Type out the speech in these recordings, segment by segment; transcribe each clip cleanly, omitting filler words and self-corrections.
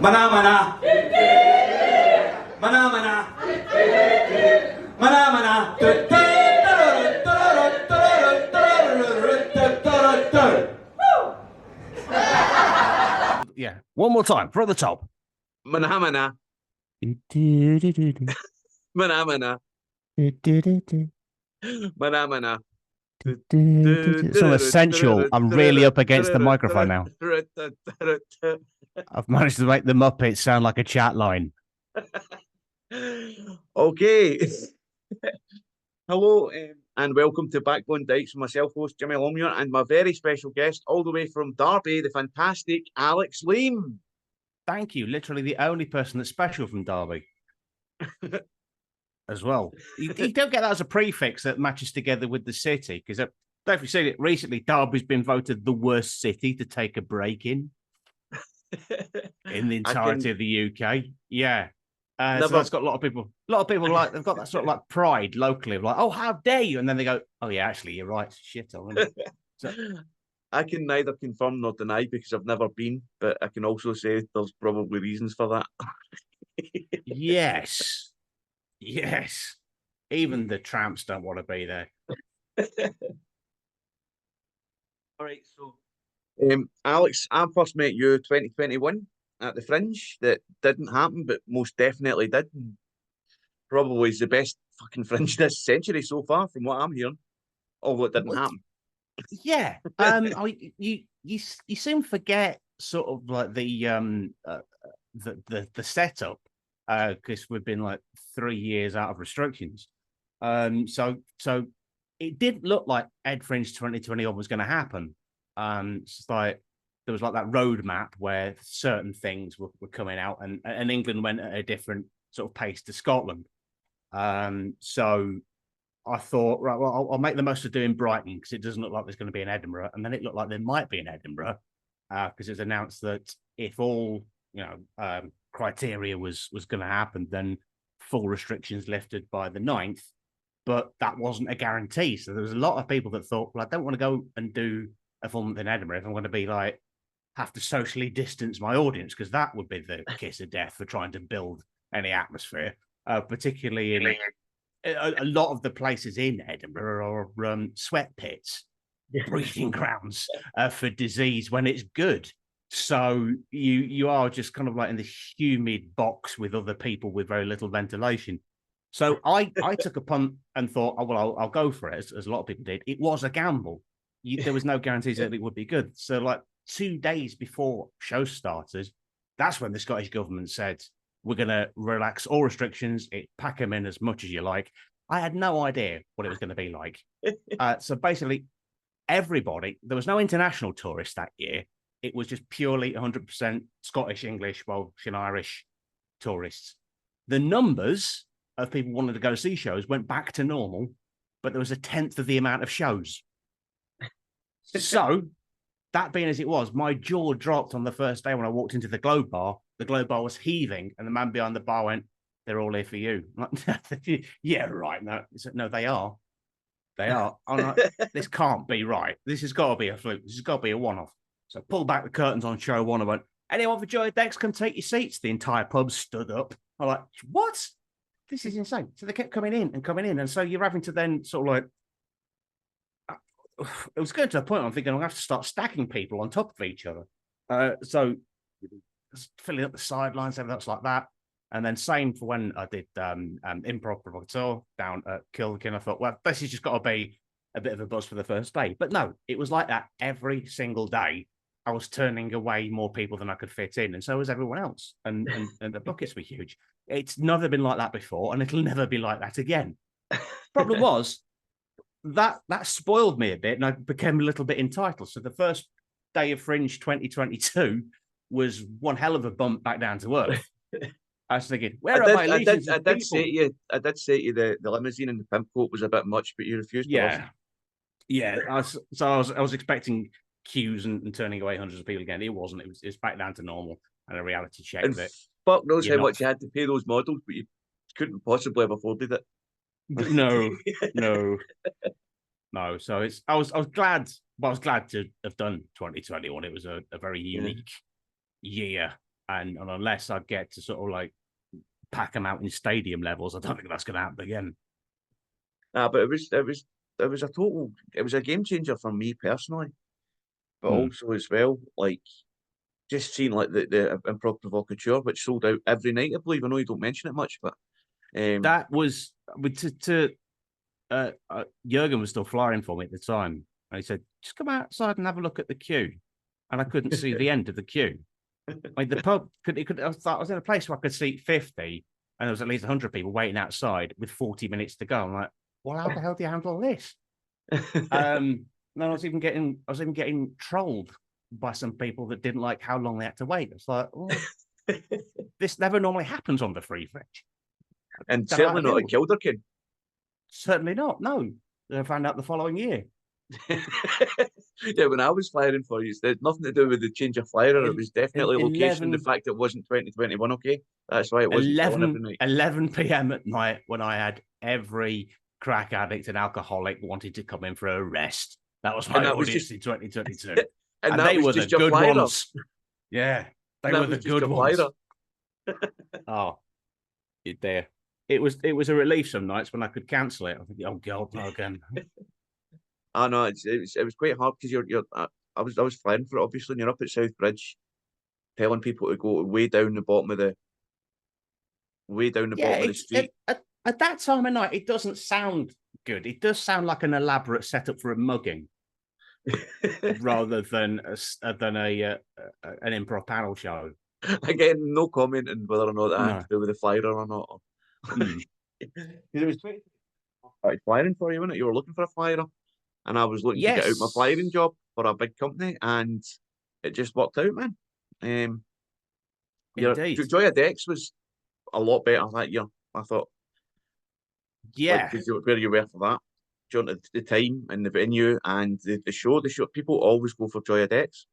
Mana mana. Mana mana. Mana mana. Yeah, one more time from the top. Mana mana. Mana mana. Mana mana. It's not essential. I'm really up against the microphone now. I've managed to make the Muppets sound like a chat line. Okay. Hello and welcome to Backbone Dykes with myself, host Jimmy Longmuir, and my very special guest, all the way from Derby, the fantastic Alex Leam. Thank you. Literally the only person that's special from Derby. As well. You don't get that as a prefix that matches together with the city, because don't if you've seen it recently, Derby's been voted the worst city to take a break in the entirety of the UK. Yeah. So that's got a lot of people like they've got that sort of like pride locally of like, oh, how dare you? And then they go, oh yeah, actually you're right. Shit. So, I can neither confirm nor deny because I've never been, but I can also say there's probably reasons for that. Yes. Even the tramps don't want to be there. All right, so Alex, I first met you 2021 at the Fringe. That didn't happen, but most definitely did. Probably is the best fucking Fringe this century so far, from what I'm hearing. Although it didn't happen. Yeah. You seem to forget sort of like the setup, because we've been like 3 years out of restrictions. So it did look like Ed Fringe 2021 was going to happen. It's like there was like that roadmap where certain things were coming out, and England went at a different sort of pace to Scotland. So I thought, right, well, I'll make the most of doing Brighton because it doesn't look like there's going to be in Edinburgh, and then it looked like there might be in Edinburgh because it's announced that if all criteria was going to happen, then full restrictions lifted by the 9th. But that wasn't a guarantee. So there was a lot of people that thought, well, I don't want to go and do a full month in Edinburgh if I'm going to be like, have to socially distance my audience, because that would be the kiss of death for trying to build any atmosphere, particularly in a lot of the places in Edinburgh are sweat pits, breeding grounds for disease when it's good. So you are just kind of like in the humid box with other people with very little ventilation. So I took a punt and thought, oh, well, I'll go for it, as a lot of people did. It was a gamble. There was no guarantees that it would be good. So like 2 days before show started, that's when the Scottish government said, we're going to relax all restrictions, pack them in as much as you like. I had no idea what it was going to be like. So basically, everybody, there was no international tourists that year. It was just purely 100% Scottish, English, Welsh, and Irish tourists. The numbers of people wanting to go see shows went back to normal, but there was 1/10 of the amount of shows. So, that being as it was, my jaw dropped on the first day when I walked into the Globe Bar. The Globe Bar was heaving, and the man behind the bar went, "They're all here for you." I'm like, yeah, right. No, they are. They are. I'm like, this can't be right. This has got to be a fluke. This has got to be a one-off. So I pulled back the curtains on show one. I went, anyone for Joy Decks, come take your seats. The entire pub stood up. I'm like, what? This is insane. So they kept coming in. And so you're having to then sort of like, it was getting to a point I'm thinking I'm going to have to start stacking people on top of each other. So filling up the sidelines, everything else like that. And then same for when I did Improv Provocateur down at Kilkin. I thought, well, this has just got to be a bit of a buzz for the first day. But no, it was like that every single day. I was turning away more people than I could fit in, and so was everyone else. And the buckets were huge. It's never been like that before, and it'll never be like that again. Problem was that spoiled me a bit, and I became a little bit entitled. So the first day of Fringe 2022 was one hell of a bump back down to earth. I was thinking, where are my legions of people? I did say to you the limousine and the pimp coat was a bit much, but you refused to listen. Yeah. I was expecting queues and turning away hundreds of people again. It wasn't. It was back down to normal, and a reality check and that fuck knows how much you had to pay those models, but you couldn't possibly have afforded it. No. So I was glad. But I was glad to have done 2021. It was a very unique year and unless I get to sort of like pack them out in stadium levels, I don't think that's going to happen again. But it was a game changer for me personally, but also as well, like just seeing like the improv provocateur, which sold out every night, I believe. I know you don't mention it much, but that was Jurgen was still flying for me at the time, and he said, "Just come outside and have a look at the queue," and I couldn't see the end of the queue. Like the pub I was in a place where I could seat 50, and there was at least 100 people waiting outside with 40 minutes to go. I'm like, well, how the hell do you handle this? Then I was even getting trolled by some people that didn't like how long they had to wait. It's like, well, this never normally happens on the Free Fringe. And certainly not at Kilderkin. Certainly not. No, I found out the following year. Yeah, when I was flying for you, it had nothing to do with the change of flyer. It was definitely location. The fact it wasn't 2021. Okay, that's why it wasn't 11 p.m. at night when I had every crack addict and alcoholic wanted to come in for a rest. That was my audience in 2022, and they were the good ones. Yeah, they were the good ones. Oh, there. It was a relief some nights when I could cancel it. I think, oh God, no again. I know it was quite hard because I was flying for it obviously, and you're up at South Bridge, telling people to go way down the bottom of the street. At that time of night, it doesn't sound good. It does sound like an elaborate setup for a mugging, rather than an improv panel show. Again, no comment on whether or not that had to do with the flyer or not. It was flying for you, wasn't it? You were looking for a flyer. And I was looking to get out my flying job for a big company, and it just worked out, man. Joy of Decks was a lot better that year, I thought. Yeah. Like, where you were for that. During the time and the venue and the show, people always go for Joy of Decks.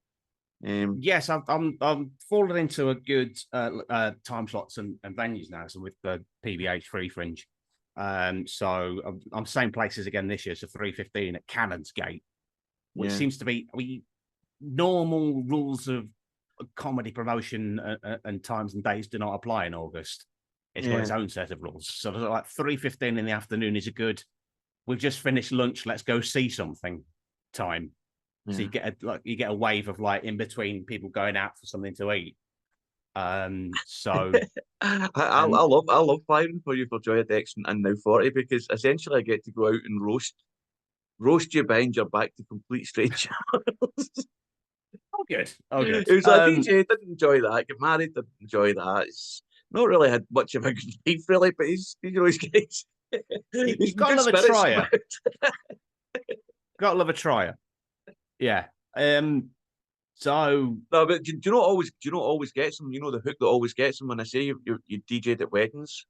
Yes, I'm falling into a good time slots and venues now. So with the PBH Free Fringe. So I'm same places again this year. So 3:15 at Canonsgate, which seems to be normal rules of comedy promotion and times and days do not apply in August. It's got its own set of rules. So there's like 3:15 in the afternoon is a good. We've just finished lunch. Let's go see something. Time. So you get a wave of like in between people going out for something to eat. So I love firing for you for Joy of Decks and Now 40 because essentially I get to go out and roast you behind your back to complete strangers. Oh good. It was like DJ didn't enjoy that, get married, didn't enjoy that. It's not really had much of a good beef really, but he's great. You've got to love a trier. Got to love a trier. Yeah. So no, but do you know what always gets them? You know the hook that always gets them when I say you DJ'd at weddings,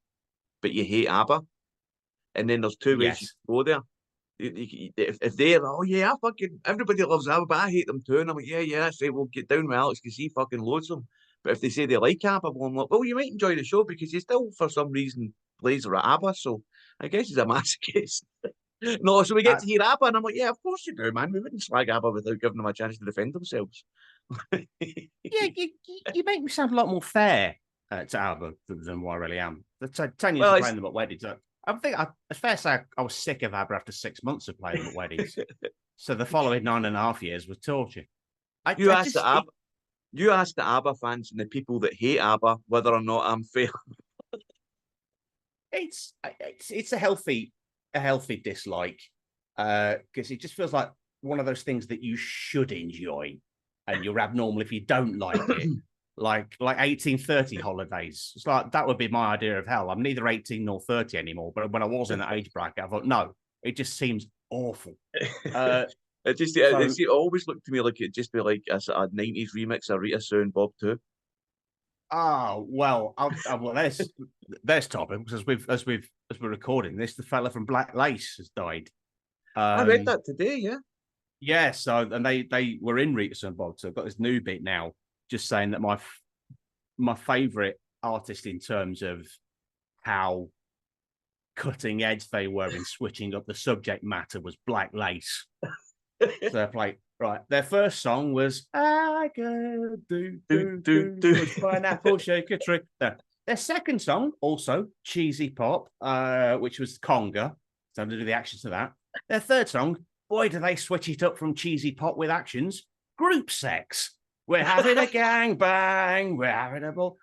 but you hate ABBA, and then there's two ways you can go there. If they're fucking everybody loves ABBA, but I hate them too, and I'm like that's right. We'll get down with Alex because he fucking loads them. But if they say they like ABBA, well, I'm like, well, you might enjoy the show because he still for some reason plays at ABBA. So I guess he's a masochist. No, so we get to hear ABBA, and I'm like, yeah, of course you do, man. We wouldn't slag ABBA without giving them a chance to defend themselves. you make me sound a lot more fair to ABBA than what I really am. The 10 years of playing them at weddings. I think it's fair to say I was sick of ABBA after 6 months of playing them at weddings. So the following 9.5 years was torture. You ask the ABBA fans and the people that hate ABBA whether or not I'm fair. It's a healthy dislike because it just feels like one of those things that you should enjoy and you're abnormal if you don't like it. like 1830 holidays. It's like that would be my idea of hell. I'm neither 18 nor 30 anymore, but when I was in that age bracket, I thought, no, it just seems awful. It always looked to me like it'd just be like a 90s remix of Rita Sue and Bob too. Oh well, there's topic because as we're recording this, the fella from Black Lace has died. I read that today. Yeah. So and they were in Rita and Bob. So I've got this new bit now, just saying that my favorite artist in terms of how cutting edge they were in switching up the subject matter was Black Lace. So Right. Their first song was I go do push pineapple shake a tree. Their second song, also cheesy pop, which was conga. So I'm going to do the actions to that. Their third song, boy, do they switch it up from cheesy pop with actions. Group sex. We're having a gang bang. We're having a ball.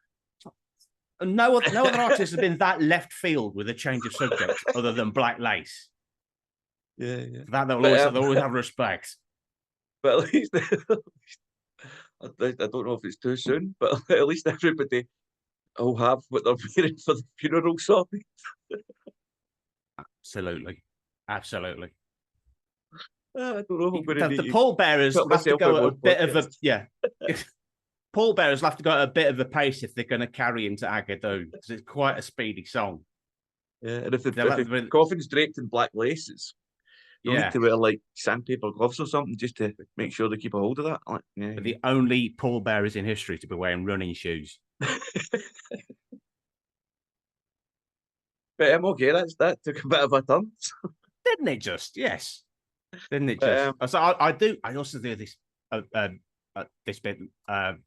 No other artist has been that left field with a change of subject other than Black Lace. Yeah. For that they'll But, always have respect. But at least, I don't know if it's too soon, but at least everybody will have what they're wearing for the funeral, sorry. Absolutely. Absolutely. I don't know if I'm going to need The pallbearers put have to myself go out at a one bit of a, podcast. yeah. Pallbearers have to go at a bit of a pace if they're going to carry him to Agadoon, because it's quite a speedy song. Yeah, and if They'll have- the coffin's draped in black lace, they'll Yeah. need to wear like sandpaper gloves or something just to make sure they keep a hold of that. Like, yeah. But the only pallbearers in history to be wearing running shoes. But okay, that took a bit of a turn. Didn't it just? Yes. Didn't it But, just? So I also do this this bit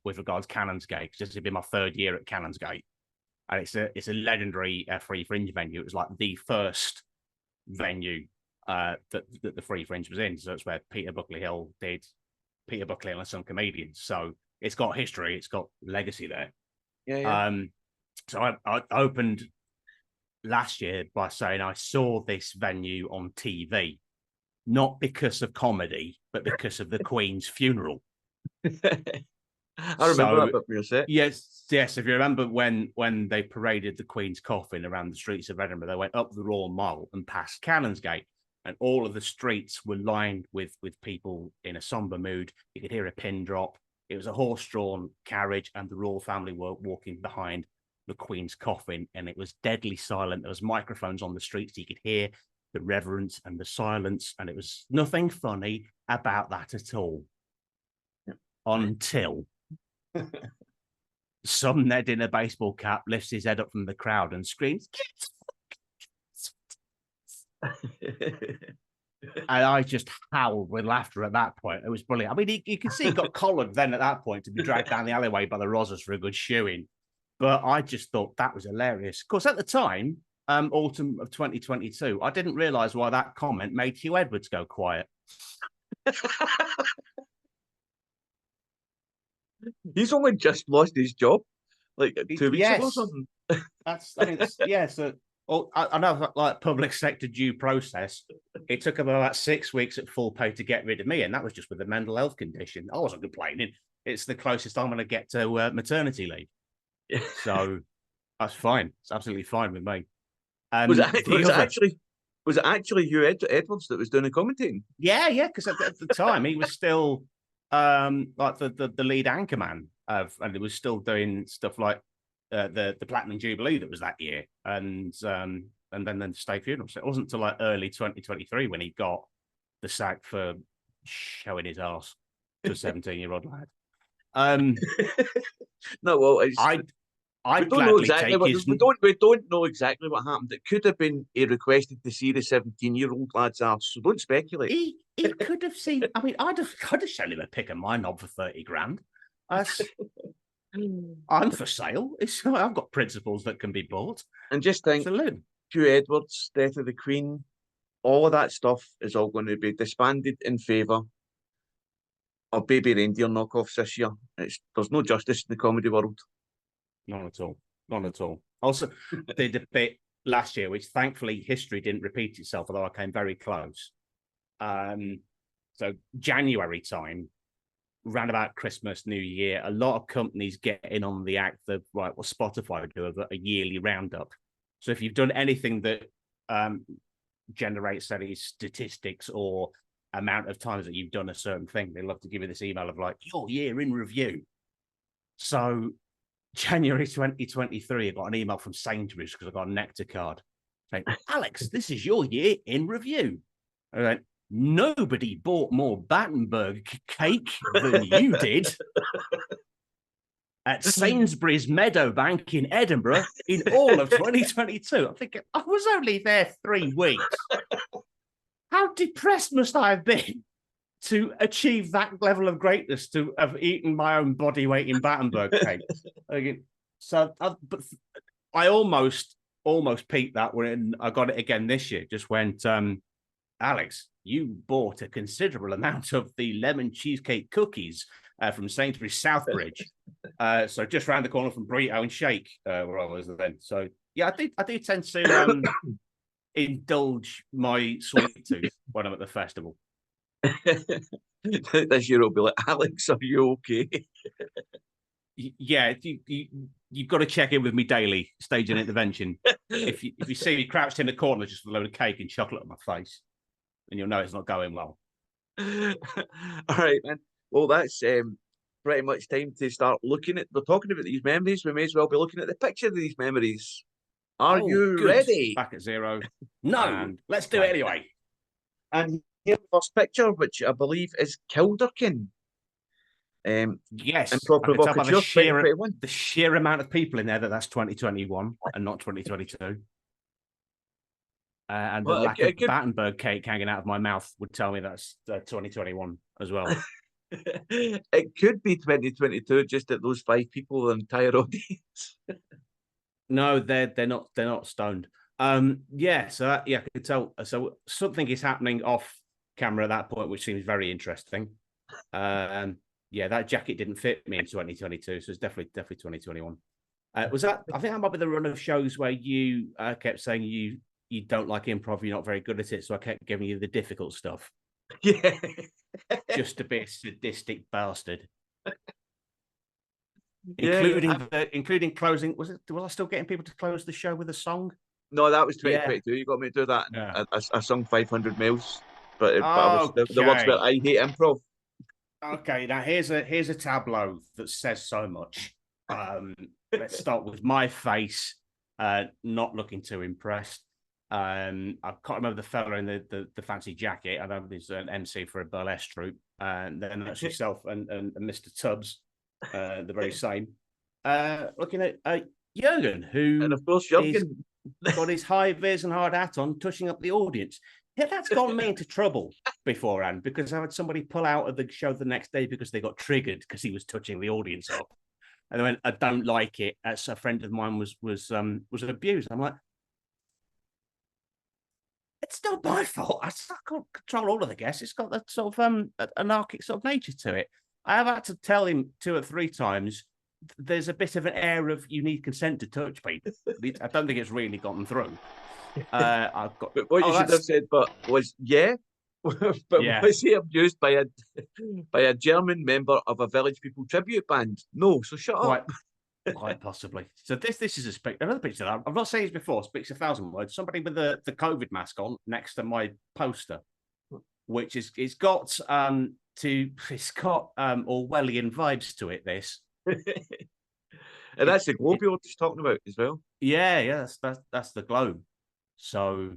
with regards to Canonsgate, because this has been my third year at Canonsgate. And it's a legendary free fringe venue. It was like the first venue that the free fringe was in. So it's where Peter Buckley Hill did Peter Buckley and some comedians. So it's got history, it's got legacy there. yeah. So I opened last year by saying I saw this venue on TV, not because of comedy, but because of the Queen's funeral. I remember that bit from your set. Yes. If you remember when they paraded the Queen's coffin around the streets of Edinburgh, they went up the Royal Mall and past Canonsgate, and all of the streets were lined with people in a somber mood. You could hear a pin drop. It was a horse-drawn carriage, and the royal family were walking behind the Queen's coffin, and it was deadly silent. There was microphones on the streets, so you could hear the reverence and the silence, and it was nothing funny about that at all. Until some Ned in a baseball cap lifts his head up from the crowd and screams, and I just howled with laughter at that point. It was brilliant. I mean, you can see he got collared then at that point to be dragged down the alleyway by the Rozzers for a good shoeing. But I just thought that was hilarious. Of course, at the time, autumn of 2022, I didn't realise why that comment made Hugh Edwards go quiet. He's only just lost his job like 2 weeks ago or Yes. something. I know, like public sector due process, it took about 6 weeks at full pay to get rid of me, and that was just with a mental health condition. I wasn't complaining. It's the closest I'm going to get to maternity leave. Yeah. So that's fine. It's absolutely fine with me. Was it actually Hugh Edwards that was doing the commentating? Yeah, because at the time he was still like the lead anchorman and it was still doing stuff like the Platinum Jubilee that was that year, and then the State funeral. So it wasn't until like early 2023 when he got the sack for showing his ass to a 17-year-old lad. No, well, I'd we don't know gladly exactly take what his... we don't know exactly what happened. It could have been he requested to see the 17-year-old lad's ass, so don't speculate. He could have seen. I mean, I'd have shown him a pick of my knob for 30 grand. I'm for sale. I've got principles that can be bought. And just think, Absolutely. Hugh Edwards, Death of the Queen, all of that stuff is all going to be disbanded in favour of Baby Reindeer knockoffs this year. There's no justice in the comedy world. None at all. None at all. Also, the debate last year, which thankfully history didn't repeat itself, although I came very close. So January time, round about Christmas, New Year, a lot of companies get in on the act of what Spotify do of a yearly roundup. So if you've done anything that generates any statistics or amount of times that you've done a certain thing, they love to give you this email of like, your year in review. So January 2023, I got an email from Sainsbury's because I got a Nectar card saying, Alex, this is your year in review. I went, nobody bought more Battenberg cake than you did at Sainsbury's Meadowbank in Edinburgh in all of 2022. I'm thinking, I was only there 3 weeks. How depressed must I have been to achieve that level of greatness, to have eaten my own body weight in Battenberg cake. Again, but I almost peaked that when I got it again this year. Just went, Alex, you bought a considerable amount of the lemon cheesecake cookies from Sainsbury's Southbridge. So just round the corner from Burrito and Shake, where I was then. So yeah, I do tend to indulge my sweet tooth when I'm at the festival. This year it'll be like, Alex, are you okay? Yeah, you've got to check in with me daily, stage an intervention. If you see me crouched in the corner just with a load of cake and chocolate on my face, then you'll know it's not going well. All right, man. Well, that's pretty much time to start looking at. We're talking about these memories. We may as well be looking at the picture of these memories. Are you good. ready? Back at zero. No, let's do it anyway. And here's the first picture, which I believe is Kilderkin. Yes, Improv Provocateur 2021. The sheer amount of people in there that's 2021 and not 2022. And the lack of Battenberg cake hanging out of my mouth would tell me that's 2021 as well. It could be 2022, just that those 5 people, the entire audience. No, they're not stoned. I could tell. So something is happening off camera at that point, which seems very interesting. That jacket didn't fit me in 2022, so it's definitely 2021. Was that? I think that might be the run of shows where you kept saying you don't like improv, you're not very good at it, so I kept giving you the difficult stuff. Yeah. Just to be a sadistic bastard. Including closing. Was I still getting people to close the show with a song? No, that was 2022. Yeah. You got me to do that. Yeah. I sung 500 miles, but the words were I hate improv. Okay, now here's a tableau that says so much. Let's start with my face, not looking too impressed. I can't remember the fella in the fancy jacket. I know he's an MC for a burlesque troupe, and then that's yourself and Mr. Tubbs, the very same. Looking at Jürgen, who and of course Jürgen got his high vis and hard hat on, touching up the audience. Yeah, that's gotten me into trouble beforehand because I had somebody pull out of the show the next day because they got triggered because he was touching the audience up. And they went, I don't like it. As a friend of mine was abused. I'm like, it's not my fault. I can't control all of the guests. It's got that sort of anarchic sort of nature to it. I have had to tell him 2 or 3 times there's a bit of an air of you need consent to touch people. I don't think it's really gotten through. I've got. But what you should have said, but was was he abused by a German member of a Village People tribute band? No, so shut up. Quite possibly. So this is another picture that I've not seen this before. Speaks 1,000 words. Somebody with the COVID mask on next to my poster, which is it's got Orwellian vibes to it. This. And that's the globe you were just talking about as well. Yeah, that's the globe. So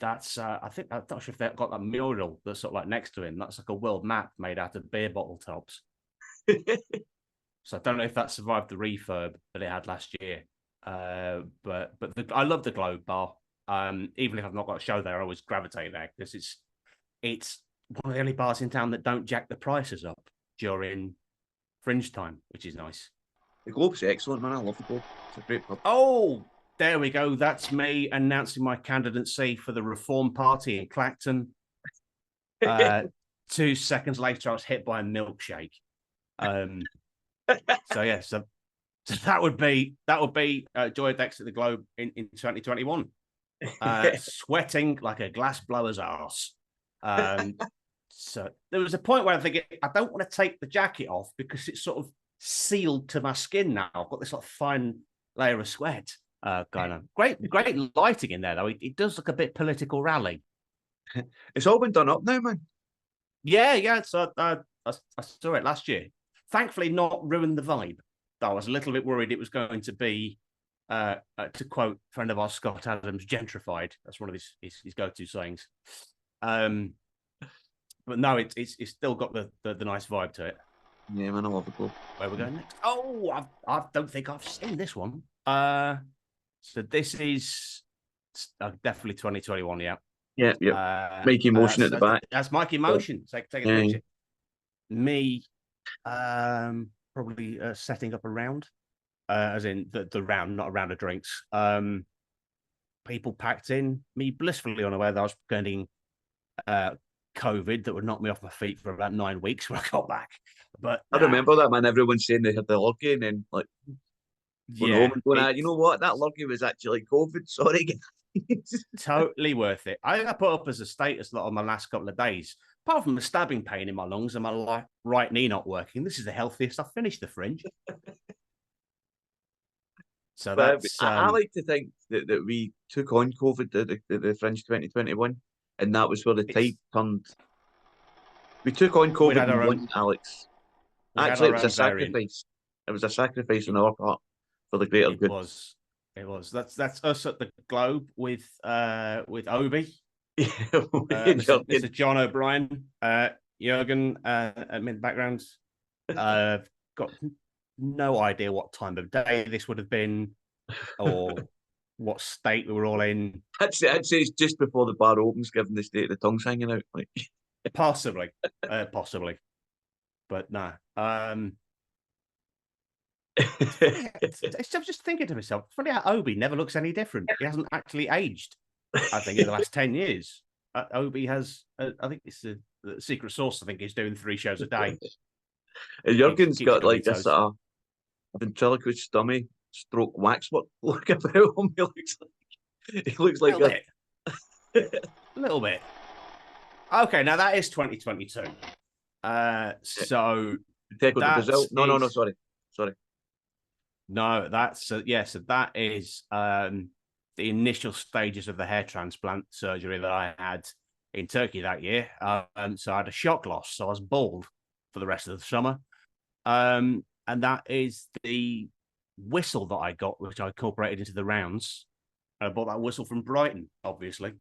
that's I think I'm not sure if they've got that mural that's sort of like next to him. That's like a world map made out of beer bottle tops. So I don't know if that survived the refurb that it had last year. But I love the Globe Bar. Even if I've not got a show there, I always gravitate there because it's one of the only bars in town that don't jack the prices up during Fringe time, which is nice. The Globe's excellent, man. I love the Globe. It's a great pub. Oh, there we go. That's me announcing my candidacy for the Reform Party in Clacton. 2 seconds later, I was hit by a milkshake. So that would be Joy Dex at the Globe in 2021. Sweating like a glass blower's arse. So there was a point where I'm thinking, I don't want to take the jacket off because it's sort of sealed to my skin now. I've got this sort of fine layer of sweat going on. Great lighting in there, though. It does look a bit political rally. It's all been done up now, man. Yeah. So I saw it last year. Thankfully, not ruined the vibe. Though I was a little bit worried it was going to be, to quote a friend of ours, Scott Adams, gentrified. That's one of his go-to sayings. But no, it's still got the nice vibe to it. Yeah, man, I love the Globe. Where we're going next? Oh, I don't think I've seen this one. So this is definitely 2021. Yeah, Yeah, Mikey Motion at the back. That's Mikey Motion. Take a picture. Me, probably setting up a round, as in the round, not a round of drinks. People packed in. Me blissfully unaware that I was getting COVID that would knock me off my feet for about 9 weeks when I got back. But I remember that, man. Everyone saying they had the lurgy, and then like going home and going, you know what? That lurgy was actually COVID. Sorry, guys. Totally worth it. I put up as a status on my last couple of days. Apart from the stabbing pain in my lungs and my right knee not working, this is the healthiest I've finished the Fringe. So that's. I like to think that we took on COVID the Fringe 2021, and that was where the tide turned. We took on COVID and won, Alex. Actually, it was a sacrifice. It was a sacrifice on our part for the greater good. It was. That's us at the Globe with Obi. Mr. John O'Brien, Jurgen, in the background. Got no idea what time of day this would have been, or what state we were all in. I'd say it's just before the bar opens, given the state of the tongues hanging out. Like possibly, but no. I'm just thinking to myself, funny how Obi never looks any different. He hasn't actually aged, I think, in the last 10 years. Obi has, I think it's the secret sauce. I think he's doing 3 shows a day. And Jurgen's got like a sort of ventriloquist dummy stroke waxwork look about him. He looks like a little bit. Okay, now that is 2022. So take over Brazil. No, sorry. No, that's so that is the initial stages of the hair transplant surgery that I had in Turkey that year. So I had a shock loss, so I was bald for the rest of the summer. And that is the whistle that I got, which I incorporated into the rounds. I bought that whistle from Brighton, obviously.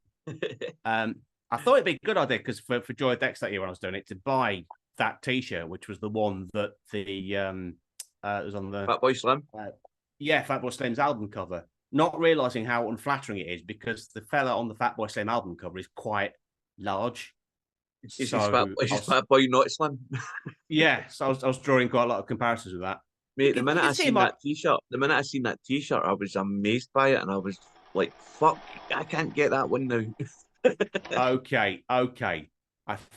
I thought it'd be a good idea because for Joy Dex that year when I was doing it, to buy that T-shirt, which was the one that it was on the Fatboy Slim. Fatboy Slim's album cover. Not realizing how unflattering it is because the fella on the Fatboy Slim album cover is quite large. He's Fatboy, not Slim. Yeah, so I was drawing quite a lot of comparisons with that. Mate, the minute I seen that T-shirt, I was amazed by it, and I was like, "Fuck, I can't get that one now." Okay. I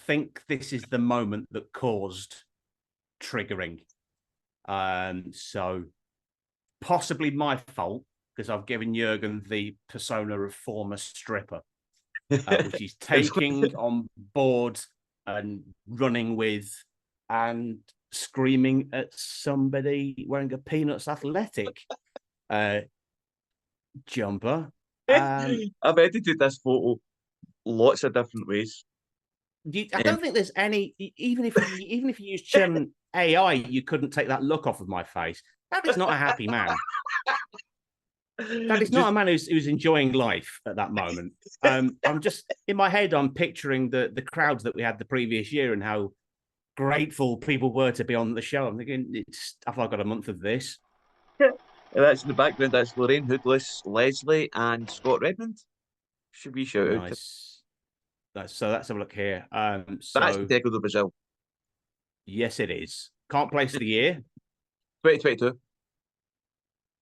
think this is the moment that caused triggering. So possibly my fault because I've given Jurgen the persona of former stripper, which he's taking on board and running with and screaming at somebody wearing a Peanuts Athletic jumper. I've edited this photo lots of different ways. I don't think there's any. Even if you use AI, you couldn't take that look off of my face. That is not a happy man. That is not a man who's enjoying life at that moment. I'm just in my head. I'm picturing the crowds that we had the previous year and how grateful people were to be on the show. I'm thinking, have I got a month of this? That's in the background. That's Lorraine Hoodless, Leslie, and Scott Redmond. Should we shout out? So let's have a look here. That's the Deco do Brazil. Yes, it is. Can't place the year. 2022.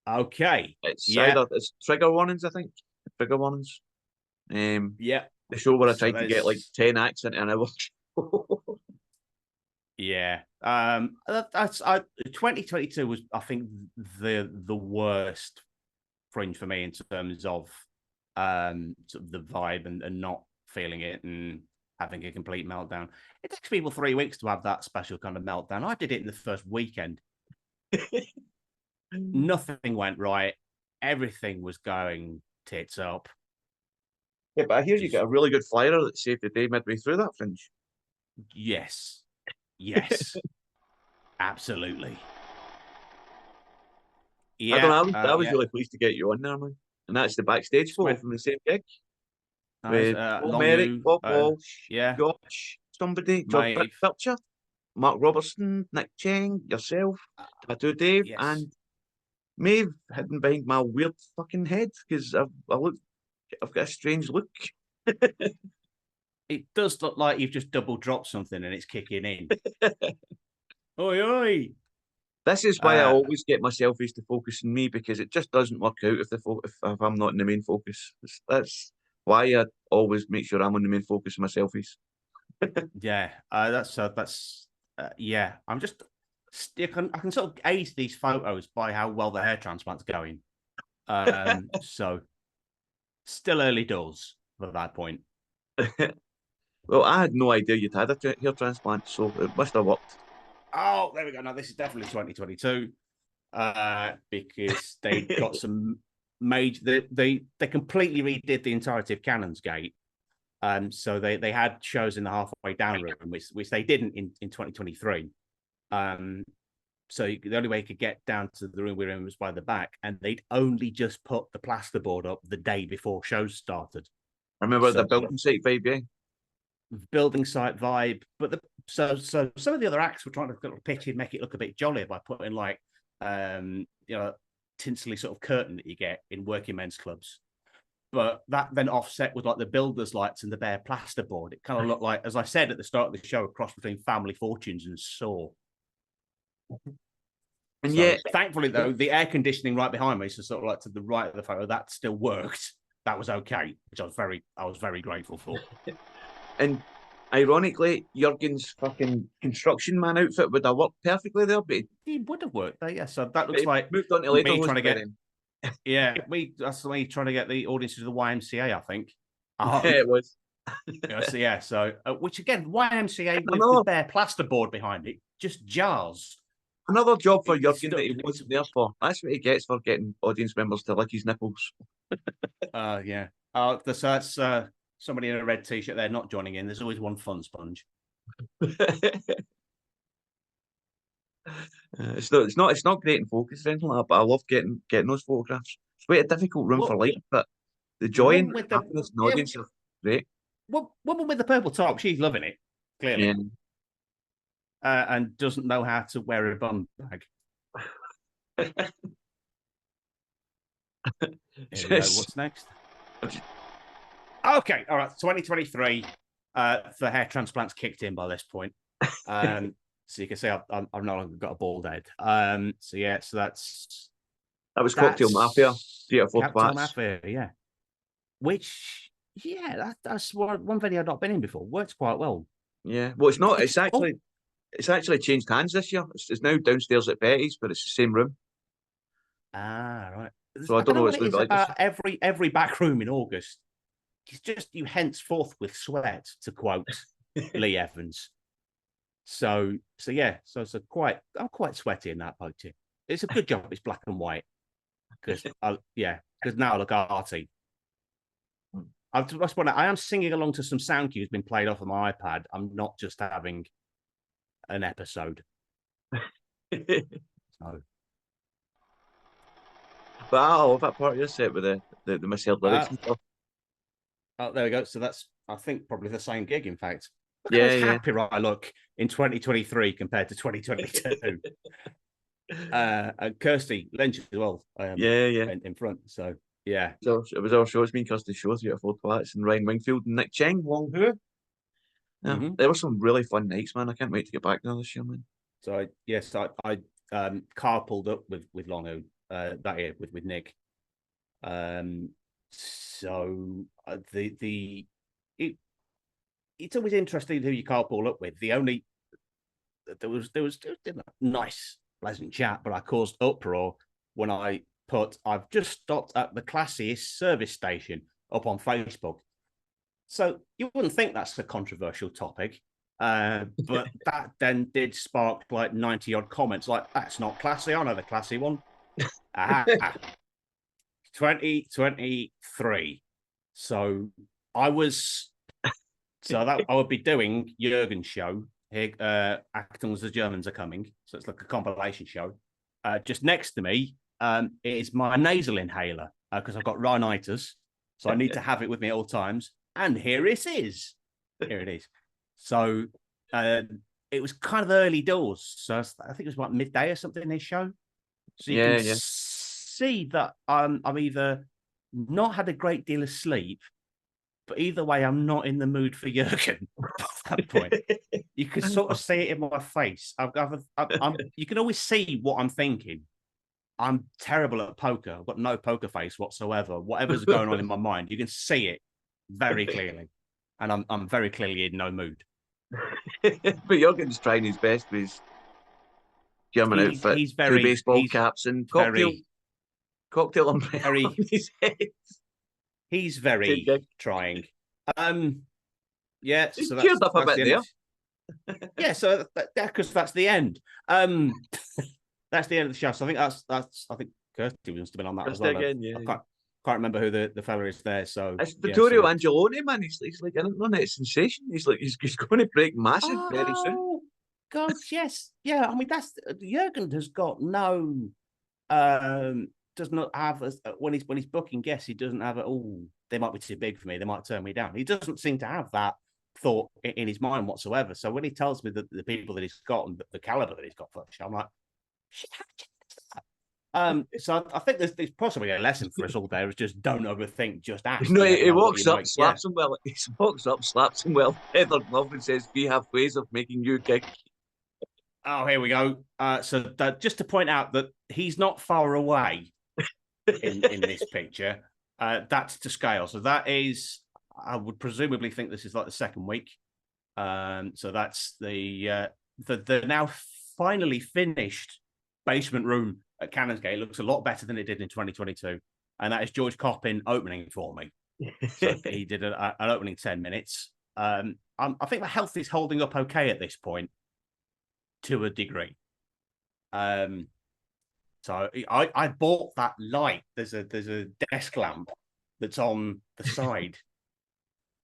Okay. It's trigger warnings, I think. Trigger warnings. Yeah. The show where I tried to get like 10 acts into an hour. Yeah. 2022 was, I think, the worst Fringe for me in terms of sort of the vibe and not feeling it and having a complete meltdown. It takes people 3 weeks to have that special kind of meltdown. I did it in the first weekend. Nothing went right. Everything was going tits up. Yeah, but I hear you got a really good flyer that saved the day midway through that Fringe. Yes. Absolutely. Yeah, I was really pleased to get you on there, man. And that's the backstage photo from the same gig. With Merrick, Bob Walsh, Josh, somebody, George Pilcher, Mark Robertson, Nick Cheng, yourself, Tattoo Dave, and Maeve hidden behind my weird fucking head because I've got a strange look. It does look like you've just double dropped something and it's kicking in. Oi, oi. This is why I always get my selfies to focus on me, because it just doesn't work out if I'm not in the main focus. That's why I always make sure I'm on the main focus of my selfies. Yeah, yeah. I'm just I can sort of gauge these photos by how well the hair transplant's going. So still early doors at that point. Well, I had no idea you'd had a hair transplant, so it must have worked. Oh, there we go. Now this is definitely 2022. Because they got some major. They completely redid the entirety of Canonsgate. So they had shows in the halfway down room, which they didn't in 2023. So the only way you could get down to the room we were in was by the back, and they'd only just put the plasterboard up the day before shows started. I remember the building site vibe, yeah. Building site vibe, but so some of the other acts were trying to pitch it, make it look a bit jollier by putting like tinselly sort of curtain that you get in working men's clubs. But that then offset with like the builders' lights and the bare plasterboard. It kind of looked like, as I said at the start of the show, a cross between Family Fortunes and Saw. And so, yet, thankfully though, the air conditioning right behind me, so sort of like to the right of the photo, that still worked. That was okay, which I was very grateful for. And ironically, Jurgen's fucking construction man outfit would have worked perfectly there, but he would have worked there, yeah. So that looks like moved on to later me trying to get. Yeah, that's me trying to get the audience to the YMCA, I think. Yeah, it was. So which again, YMCA with bare plasterboard behind it, just jars. Another job for Jurgen that he wasn't there for. That's what he gets for getting audience members to lick his nipples. Yeah. That's somebody in a red t-shirt there not joining in. There's always one fun sponge. It's not great in focus or anything like that, but I love getting those photographs. It's quite a difficult room for light, but the joy and happiness in the audience are great. Woman with the purple top, she's loving it, clearly. Yeah. And doesn't know how to wear a bum bag. What's next? Okay, all right. 2023. The hair transplants kicked in by this point. So you can see I've no longer got a bald head. So that was Cocktail Mafia. Beautiful Cocktail Mafia, yeah. Which, yeah, that's one video I've not been in before. Works quite well. Yeah. Well, it's not. It's actually changed hands this year. It's now downstairs at Betty's, but it's the same room. Ah, right. So I don't know what it's like. About every back room in August. It's just you henceforth with sweat, to quote Lee Evans. So I'm quite sweaty in that photo. It's a good job it's black and white. Because now I look arty. I am singing along to some sound cues being played off of my iPad. I'm not just having an episode. So. But I love that part of your set with the misheard lyrics and stuff. Oh, there we go. So that's, I think, probably the same gig, in fact. Look how happier I look in 2023 compared to 2022. And Kirsty Lynch as well. In front. So, yeah. So it was our show. It's me and Kirsty shows here at Four Twats and Ryan Wingfield and Nick Cheng, Longmuir. Yeah, there were some really fun nights, man. I can't wait to get back there this year, man. So I carpooled up with Longmuir that year with Nick. It's always interesting who you carpool up with. There was a nice, pleasant chat, but I caused uproar when I've just stopped at the classiest service station up on Facebook. So you wouldn't think that's a controversial topic, but that then did spark like 90 odd comments like, that's not classy, I know the classy one. 2023. So I would be doing Jurgen's show here, acting as the Germans are coming. So it's like a compilation show. Just next to me is my nasal inhaler because I've got rhinitis. So I need to have it with me at all times. And here it is. Here it is. So it was kind of early doors. So I think it was about midday or something in his show. So you can see that I'm either not had a great deal of sleep But either way, I'm not in the mood for Jurgen at that point. You can sort of see it in my face. You can always see what I'm thinking. I'm terrible at poker. I've got no poker face whatsoever. Whatever's going on in my mind, you can see it very clearly. And I'm very clearly in no mood. But Jurgen's trying his best with his German outfit, He's two baseball caps and cocktail umbrella on his head. He's very trying. Yeah, He's so cheered up a bit there. Yeah, so because that's the end. That's the end of the show. So I think that's I think Kirsty must have been on that as well. Again, yeah. I can't remember who the fella is there. So it's Vittorio Angeloni, man. He's like an internet sensation. He's going to break massive very soon. God, yes, yeah. I mean, that's Jurgen has got no, does not have when he's booking guests, he doesn't have it. Oh, they might be too big for me. They might turn me down. He doesn't seem to have that thought in his mind whatsoever. So when he tells me the people that he's got and the caliber that he's got for the show, I'm like, shit, how did you do that? So I think there's possibly a lesson for us all there is just don't overthink, just ask. No, he walks up, slaps him well. He walks up, slaps him well, feathered glove, and says, "We have ways of making you kick." Oh, here we go. So just to point out that he's not far away in this picture. That's to scale. So that is, I would presumably think this is like the second week. So that's the now finally finished basement room at Canonsgate. It looks a lot better than it did in 2022. And that is George Coppin opening for me. So he did an opening 10 minutes. I think the health is holding up okay at this point to a degree. So I bought that light. There's a desk lamp that's on the side.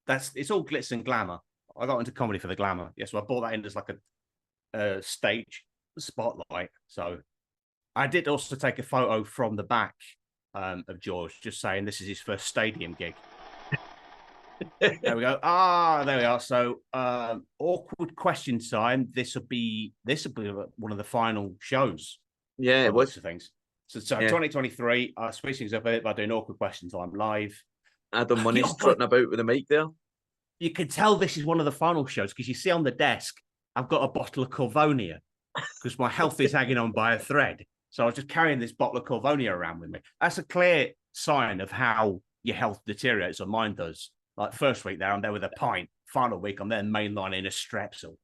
It's all glitz and glamour. I got into comedy for the glamour. Yeah, so I bought that in as like a stage spotlight. So I did also take a photo from the back of George, just saying this is his first stadium gig. There we go. There we are. So awkward question time. This will be one of the final shows. Yeah, it was. Things. So 2023, I switched things up a bit by doing awkward question time live. Adam Money's trotting about with a mic there. You can tell this is one of the final shows because you see on the desk, I've got a bottle of Corvonia because my health is hanging on by a thread. So I was just carrying this bottle of Corvonia around with me. That's a clear sign of how your health deteriorates, or mine does. Like first week there, I'm there with a pint. Final week, I'm there mainlining a Strepsil.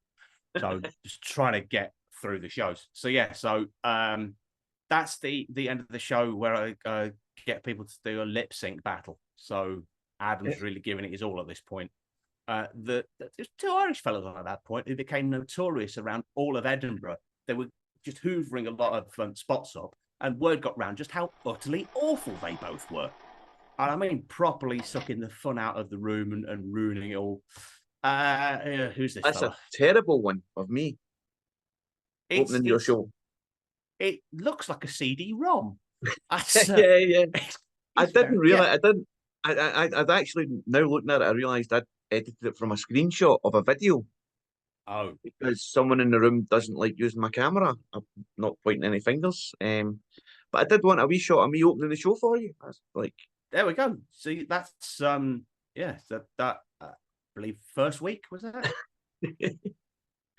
So just trying to get through the shows. So yeah, so that's the end of the show where I get people to do a lip sync battle. So Adam's really giving it his all at this point. There's two Irish fellows on at that point who became notorious around all of Edinburgh. They were just hoovering a lot of spots up, and word got round just how utterly awful they both were. And I mean, properly sucking the fun out of the room and ruining it all. Who's this That's fella? a terrible one of me. Opening your show. It looks like a CD-ROM. Yeah. I didn't realize. I'd actually, now looking at it, I realized I'd edited it from a screenshot of a video. Oh, because someone in the room doesn't like using my camera. I'm not pointing any fingers. But I did want a wee shot of me opening the show for you. That's like, there we go. See, that's that I believe first week was that?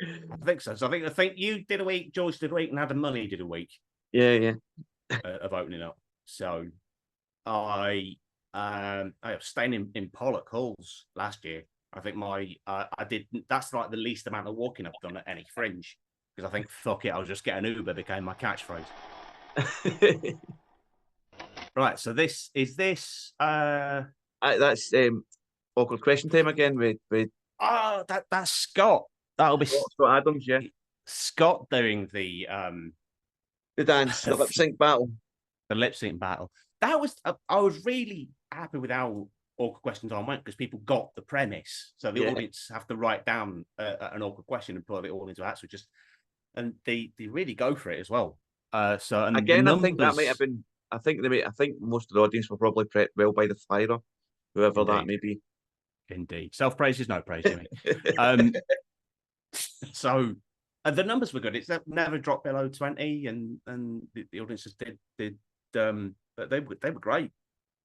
I think so. So I think you did a week, George did a week, and Adam Money did a week. Yeah. Of opening up. So I was staying in Pollock Halls last year. I think I did. That's like the least amount of walking I've done at any fringe because I think fuck it, I'll just get an Uber became my catchphrase. Right. So that's awkward question time again with that's Scott. That'll be Scott Adams. Yeah, Scott doing the dance, the lip sync battle. The lip sync battle. That was I was really happy with how awkward question time went because people got the premise. So the audience have to write down an awkward question and put it all into that. So and they really go for it as well. So and again, I think that might have been. I think most of the audience were probably prepped well by the flyer, whoever that may be. Indeed, self-praise is no praise, Jimmy. So the numbers were good. It's never dropped below 20, and the audiences did but they were great.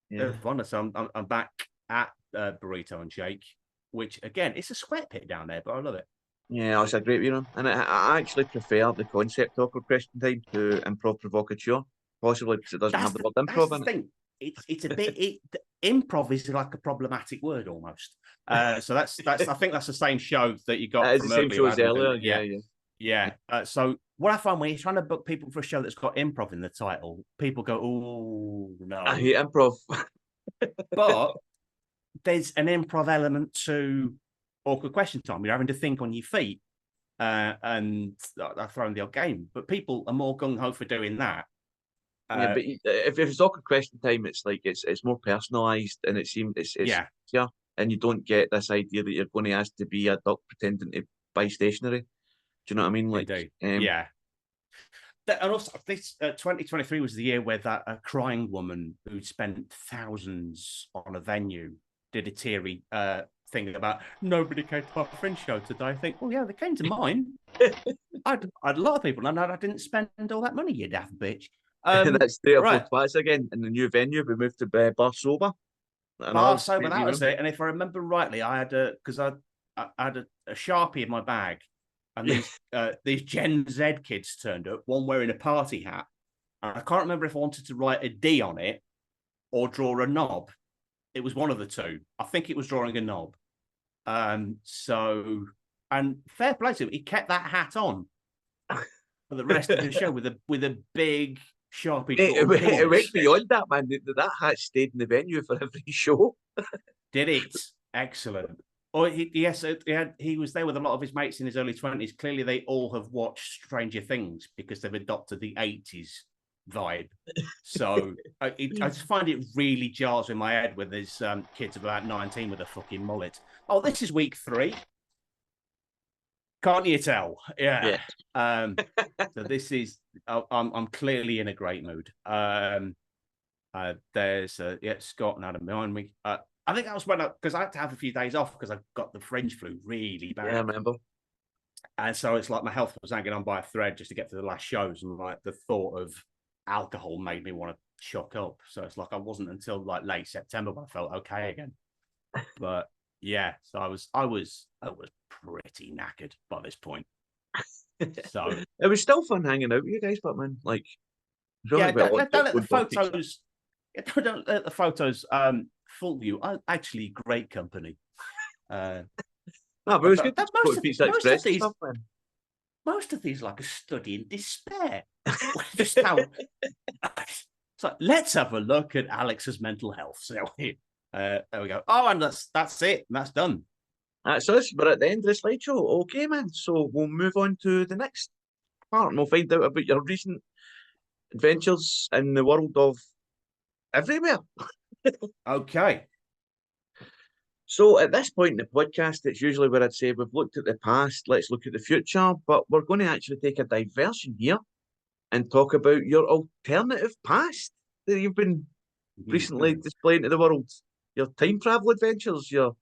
Yeah. They were fun. So I'm back at Burrito and Shake, which again, it's a sweat pit down there, but I love it. Yeah, it's a great rerun. And I actually prefer the concept awkward question time to improv provocateur, possibly because it doesn't have the word That's improv the in it. thing. It's a bit. Improv is like a problematic word almost. So that's I think that's the same show that you got It's from the same show as earlier. Yeah. So what I find when you're trying to book people for a show that's got improv in the title, people go, "Oh no!" I hate improv. But there's an improv element to awkward question time. You're having to think on your feet, and I throw in the odd game. But people are more gung ho for doing that. Yeah, but if it's awkward question time, it's like it's more personalised, and it seems it's Yeah. easier, and you don't get this idea that you're going to ask to be a duck pretending to buy stationery. Do you know what I mean? Like, Indeed. Yeah. And also, this 2023 was the year where that crying woman who spent thousands on a venue did a teary thing about nobody came to our Fringe show today. I think, well, yeah, they came to mine. I had a lot of people, and I didn't spend all that money, you daft bitch. That's 3 or 4 right. flats again in the new venue. We moved to Bar Sober. Bar Sober, that was it. And if I remember rightly, I had I had a Sharpie in my bag, and these Gen Z kids turned up, one wearing a party hat. And I can't remember if I wanted to write a D on it or draw a knob. It was one of the two. I think it was drawing a knob. So, and fair play to him, he kept that hat on for the rest of the show with a big Sharpie. It went beyond that, man. That hat stayed in the venue for every show. Did it? Excellent. Oh, he was there with a lot of his mates in his early 20s. Clearly, they all have watched Stranger Things because they've adopted the 80s vibe. So I just find it really jars in my head when there's kids about 19 with a fucking mullet. Oh, this is week 3. Can't you tell? Yeah. So this is. I'm clearly in a great mood. There's Scott and Adam behind me. I think that was when because I had to have a few days off because I got the Fringe flu really bad. Yeah, I remember. And so it's like my health was hanging on by a thread just to get to the last shows, and like the thought of alcohol made me want to shock up. So it's like I wasn't until like late September when I felt okay again. But yeah, so I was pretty knackered by this point. So it was still fun hanging out with you guys, but man, like, yeah, don't let the photos. Don't let the photos fool you. Actually, great company. No, but it was good. Most of these like a study in despair. Just how. So let's have a look at Alex's mental health. So there we go. Oh, and that's it. That's done. That's us. We're at the end of the slideshow. Okay, man. So we'll move on to the next part, and we'll find out about your recent adventures in the world of everywhere. Okay. So at this point in the podcast, it's usually where I'd say we've looked at the past, let's look at the future, but we're going to actually take a diversion here and talk about your alternative past that you've been recently displaying to the world. Your time travel adventures, your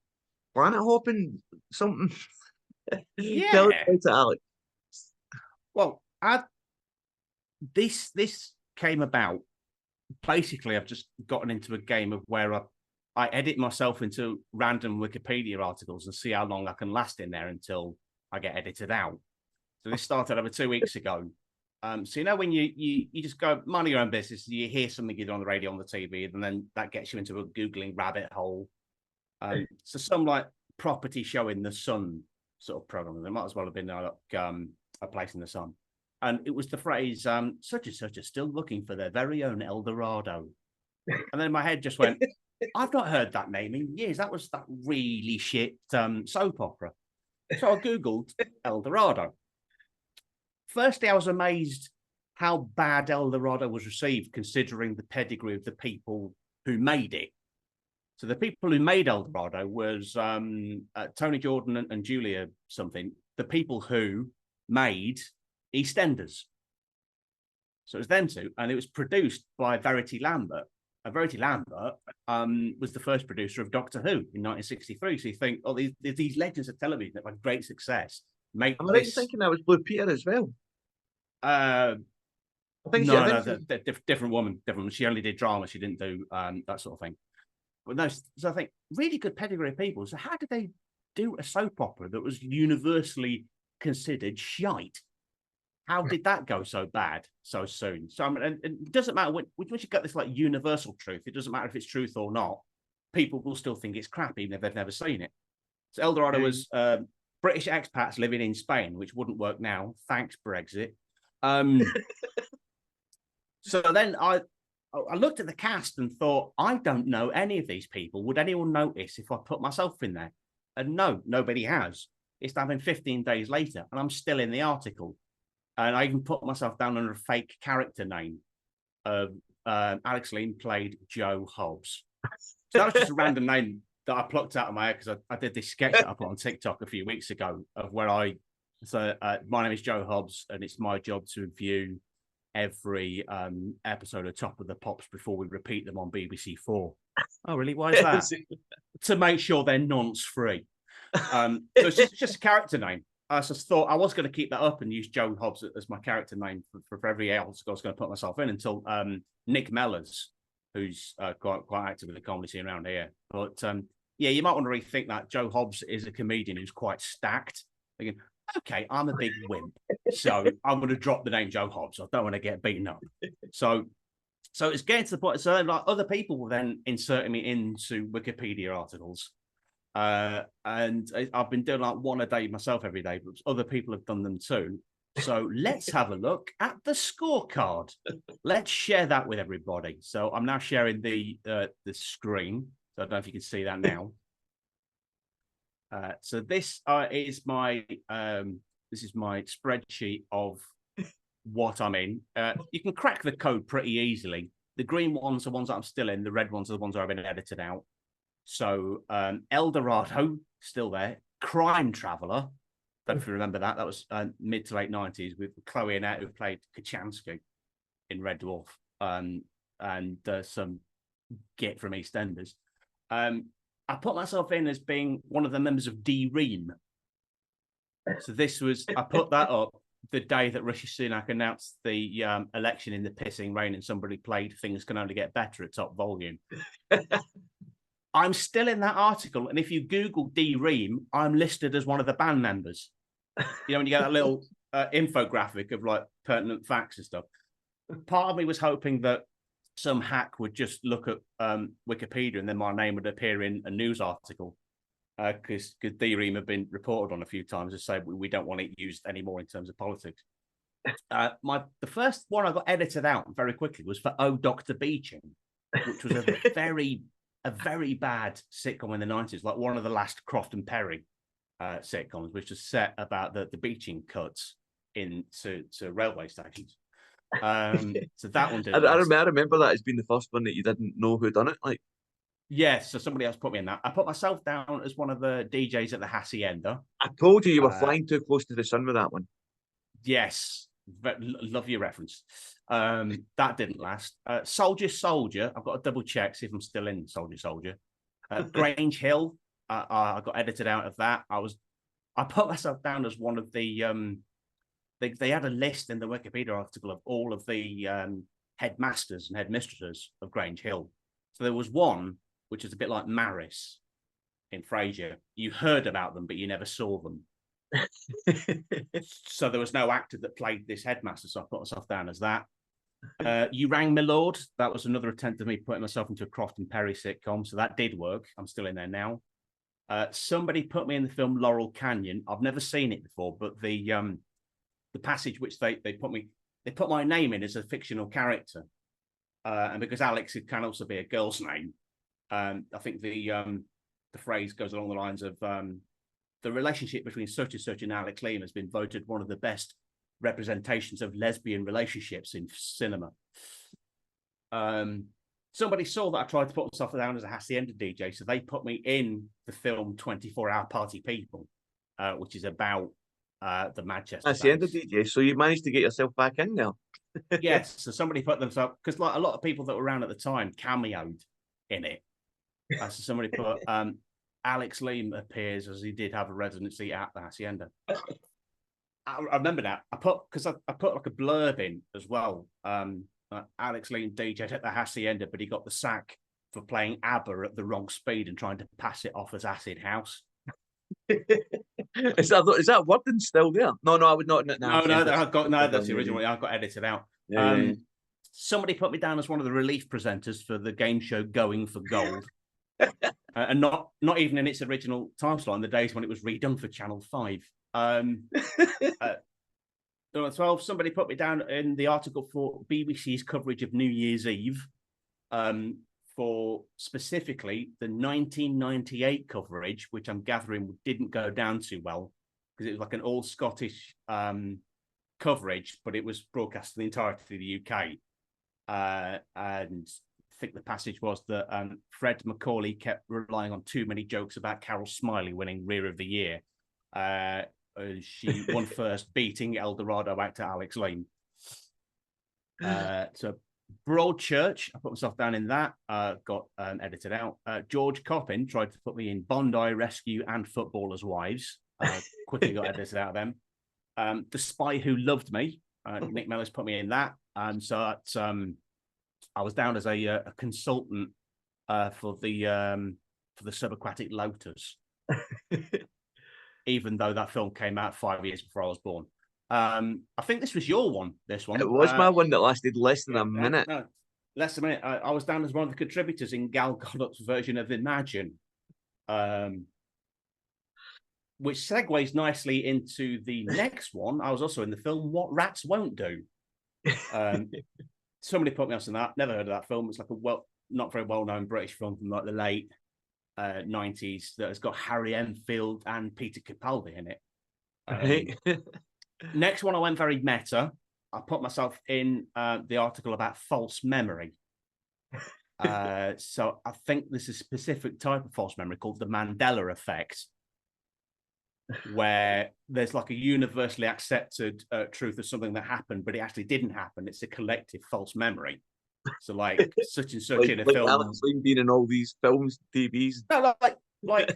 planet hopping, something. Yeah. Tell us about it, Alex. Well, this came about. Basically, I've just gotten into a game of where I edit myself into random Wikipedia articles and see how long I can last in there until I get edited out. So this started over 2 weeks ago. So you know when you just go mind your own business, you hear something either on the radio, on the TV, and then that gets you into a Googling rabbit hole. So some like property show in the sun sort of program. There might as well have been like A Place in the Sun. And it was the phrase, such and such are still looking for their very own El Dorado. And then my head just went, I've not heard that name in years. That was that really shit soap opera. So I Googled El Dorado. Firstly, I was amazed how bad El Dorado was received, considering the pedigree of the people who made it. So the people who made El Dorado was Tony Jordan and Julia something, the people who made EastEnders. So it was them two, and it was produced by Verity Lambert. Verity Lambert was the first producer of Doctor Who in 1963. So you think, oh, these legends of television that had great success. Am I right in thinking that was Blue Peter as well? I think different woman. Different. She only did drama. She didn't do that sort of thing. But no, so I think really good pedigree of people. So how did they do a soap opera that was universally considered shite? How did that go so bad so soon? So I mean, and it doesn't matter once you get this like universal truth. It doesn't matter if it's truth or not. People will still think it's crap even if they've never seen it. So El Dorado was British expats living in Spain, which wouldn't work now. Thanks, Brexit. So then I looked at the cast and thought, I don't know any of these people. Would anyone notice if I put myself in there? And no, nobody has. It's happened 15 days later, and I'm still in the article. And I even put myself down under a fake character name. Alex Leam played Joe Hobbs. So that was just a random name that I plucked out of my head because I did this sketch that I put on TikTok a few weeks ago of where my name is Joe Hobbs, and it's my job to review every episode of Top of the Pops before we repeat them on BBC4. Oh, really? Why is that? To make sure they're nonce-free. So it's just a character name. I just thought I was going to keep that up and use Joe Hobbs as my character name for every else I was going to put myself in until Nick Mellors, who's quite active in the comedy scene around here. But yeah, you might want to rethink that. Joe Hobbs is a comedian who's quite stacked. Thinking, okay, I'm a big wimp, so I'm going to drop the name Joe Hobbs. I don't want to get beaten up. So it's getting to the point. So like other people were then inserting me into Wikipedia articles. And I've been doing like one a day myself every day, but other people have done them too. So let's have a look at the scorecard. Let's share that with everybody. So I'm now sharing the screen. So I don't know if you can see that now. So this is my spreadsheet of what I'm in. You can crack the code pretty easily. The green ones are ones that I'm still in. The red ones are the ones that have been edited out. So El Dorado, still there. Crime Traveller, don't know if you remember that. That was mid to late 90s with Chloe Annette, who played Kachansky in Red Dwarf, and some git from EastEnders. I put myself in as being one of the members of Ream. So I put that up the day that Rishi Sunak announced the election in the pissing rain and somebody played Things Can Only Get Better at top volume. I'm still in that article, and if you Google Ream, I'm listed as one of the band members. You know, when you get that little infographic of like pertinent facts and stuff. Part of me was hoping that some hack would just look at Wikipedia and then my name would appear in a news article, because Ream have been reported on a few times to say we don't want it used anymore in terms of politics. The first one I got edited out very quickly was for Oh Dr. Beeching, which was a very bad sitcom in the 90s, like one of the last Croft and Perry sitcoms, which was set about the beaching cuts into railway stations. So that one did. I remember that as being the first one that you didn't know who done it. Like, yes, so somebody else put me in that. I put myself down as one of the DJs at the Hacienda. I told you were flying too close to the sun with that one. Yes, love your reference. That didn't last. Soldier. I've got to double check, see if I'm still in Soldier. Grange Hill. I got edited out of that. I put myself down as one of the. They had a list in the Wikipedia article of all of the headmasters and headmistresses of Grange Hill. So there was one which is a bit like Maris in Frasier. You heard about them, but you never saw them. So there was no actor that played this headmaster, so I put myself down as that. You Rang My Lord. That was another attempt of me putting myself into a Croft and Perry sitcom, so that did work. I'm still in there now. Somebody put me in the film Laurel Canyon. I've never seen it before, but the passage which they put my name in as a fictional character, and because Alex, it can also be a girl's name. I think the phrase goes along the lines of the relationship between such and such and Alex Leam has been voted one of the best representations of lesbian relationships in cinema. Somebody saw that I tried to put myself down as a Hacienda DJ, so they put me in the film 24-Hour Party People, which is about the Manchester Hacienda DJ. So you managed to get yourself back in there. Yes, so somebody put themselves, because like a lot of people that were around at the time cameoed in it. So somebody put Alex Leam appears as he did have a residency at the Hacienda. I remember that. I put like a blurb in as well. Alex Leam DJ'd at the Hacienda, but he got the sack for playing ABBA at the wrong speed and trying to pass it off as Acid House. Is that wording still there? No, I would not. No, that's the original. I got edited out. Yeah. Somebody put me down as one of the relief presenters for the game show Going for Gold, and not even in its original time slot in the days when it was redone for Channel 5. 12. Somebody put me down in the article for BBC's coverage of New Year's Eve, for specifically the 1998 coverage, which I'm gathering didn't go down too well because it was like an all Scottish coverage, but it was broadcast to the entirety of the UK. And I think the passage was that Fred Macaulay kept relying on too many jokes about Carol Smiley winning Rear of the Year. She won first, beating El Dorado actor Alex Leam. So Broadchurch, I put myself down in that, got edited out. George Coppin tried to put me in Bondi Rescue and Footballers' Wives. Quickly got edited out of them. The Spy Who Loved Me, Nick Mellis put me in that. So that's, I was down as a consultant for the Subaquatic Lotus. Even though that film came out 5 years before I was born. I think this was your one, this one. It was my one that lasted less than a minute. No, less than a minute. I was down as one of the contributors in Gal Gadot's version of Imagine, which segues nicely into the next one. I was also in the film What Rats Won't Do. Somebody put me on that. Never heard of that film. It's like a not very well-known British film from like the late 90s that has got Harry Enfield and Peter Capaldi in it. Next one, I went very meta. I put myself in the article about false memory. So I think there's a specific type of false memory called the Mandela effect, where there's like a universally accepted truth of something that happened, but it actually didn't happen. It's a collective false memory. So like such and such in a film. Alex Leam being in all these films, TVs. No, like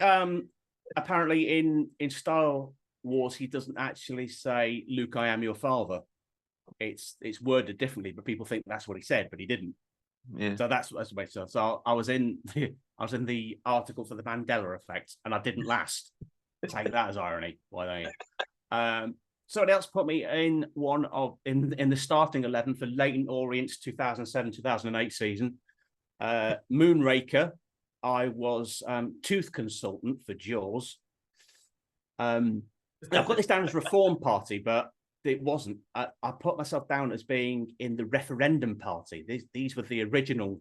apparently in Star Wars, he doesn't actually say, "Luke, I am your father." It's worded differently, but people think that's what he said, but he didn't. Yeah. So that's the way. So I was in the article for the Mandela effect, and I didn't last. Take that as irony. Why don't you? Somebody else put me in in the starting 11 for Leighton Orient's 2007-2008 season. Moonraker. I was tooth consultant for Jaws. I've got this down as Reform Party, but it wasn't. I put myself down as being in the Referendum Party. These were the original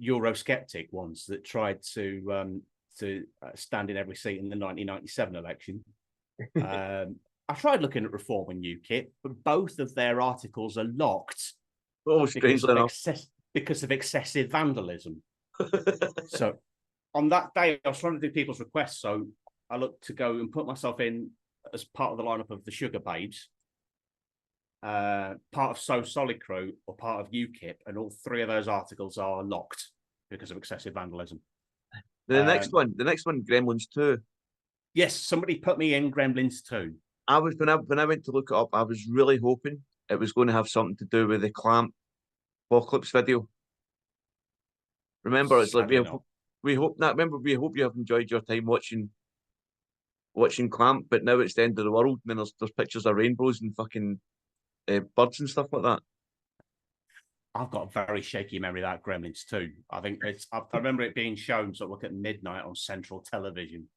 Eurosceptic ones that tried to stand in every seat in the 1997 election. I tried looking at Reform and UKIP, but both of their articles are locked because of excessive vandalism. So on that day, I was trying to do people's requests, so I looked to go and put myself in as part of the lineup of the Sugar Babes, part of So Solid Crew, or part of UKIP, and all three of those articles are locked because of excessive vandalism. The next one, Gremlins 2. Yes, somebody put me in Gremlins 2. When I went to look it up, I was really hoping it was going to have something to do with the Clamp Apocalypse video. Remember, it's like we hope you have enjoyed your time watching Clamp, but now it's the end of the world, and then there's pictures of rainbows and fucking birds and stuff like that. I've got a very shaky memory of that Gremlins 2. I think I remember it being shown sort of at midnight on Central Television.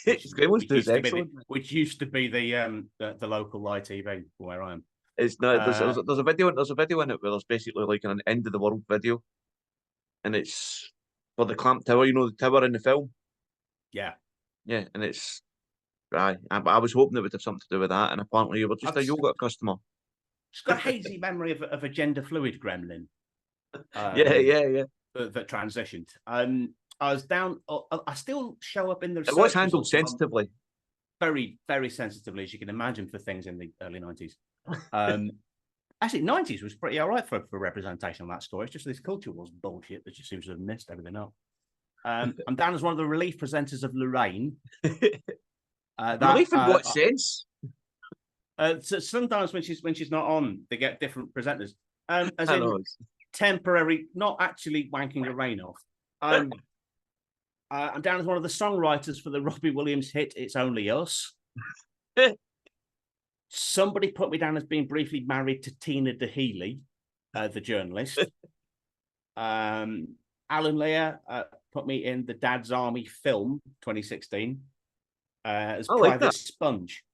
Gremlins 2 is excellent. Which used to be the local live TV where I am. It's not. There's a video. There's a video in it where there's basically like an end of the world video, and it's for the Clamp Tower. You know, the tower in the film. Yeah, and it's right. I was hoping it would have something to do with that, and apparently you were just a yoga customer. It's got a hazy memory of a gender fluid gremlin. Yeah. That transitioned. I was down. I still show up in the. It was handled sensitively. Very, very sensitively, as you can imagine, for things in the early 90s. Actually, 90s was pretty all right for representation on that story. It's just this culture was bullshit that just seems to have missed everything up. I'm down as one of the relief presenters of Lorraine. Relief in what sense? So sometimes when she's not on, they get different presenters. As in temporary, not actually wanking Lorraine off. I'm down as one of the songwriters for the Robbie Williams hit "It's Only Us." Somebody put me down as being briefly married to Tina DeHealy, the journalist. Alan Lear put me in the Dad's Army film 2016 as I like Private that. Sponge.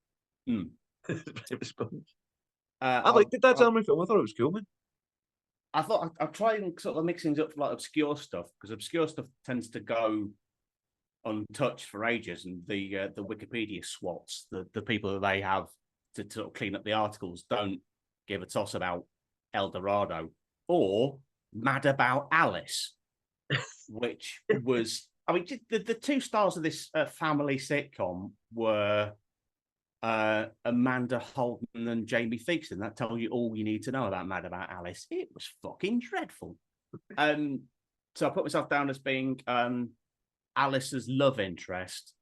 Private Sponge. I I liked the Dad's Army film. I thought it was cool, man. I thought I'd try and sort of mix things up for like obscure stuff, because obscure stuff tends to go untouched for ages, and the Wikipedia swats, the people that they have to sort of clean up the articles, don't give a toss about El Dorado or Mad About Alice, which was, I mean, the two stars of this family sitcom were Amanda Holden and Jamie Theakston. That tells you all you need to know about Mad About Alice. It was fucking dreadful. So I put myself down as being Alice's love interest,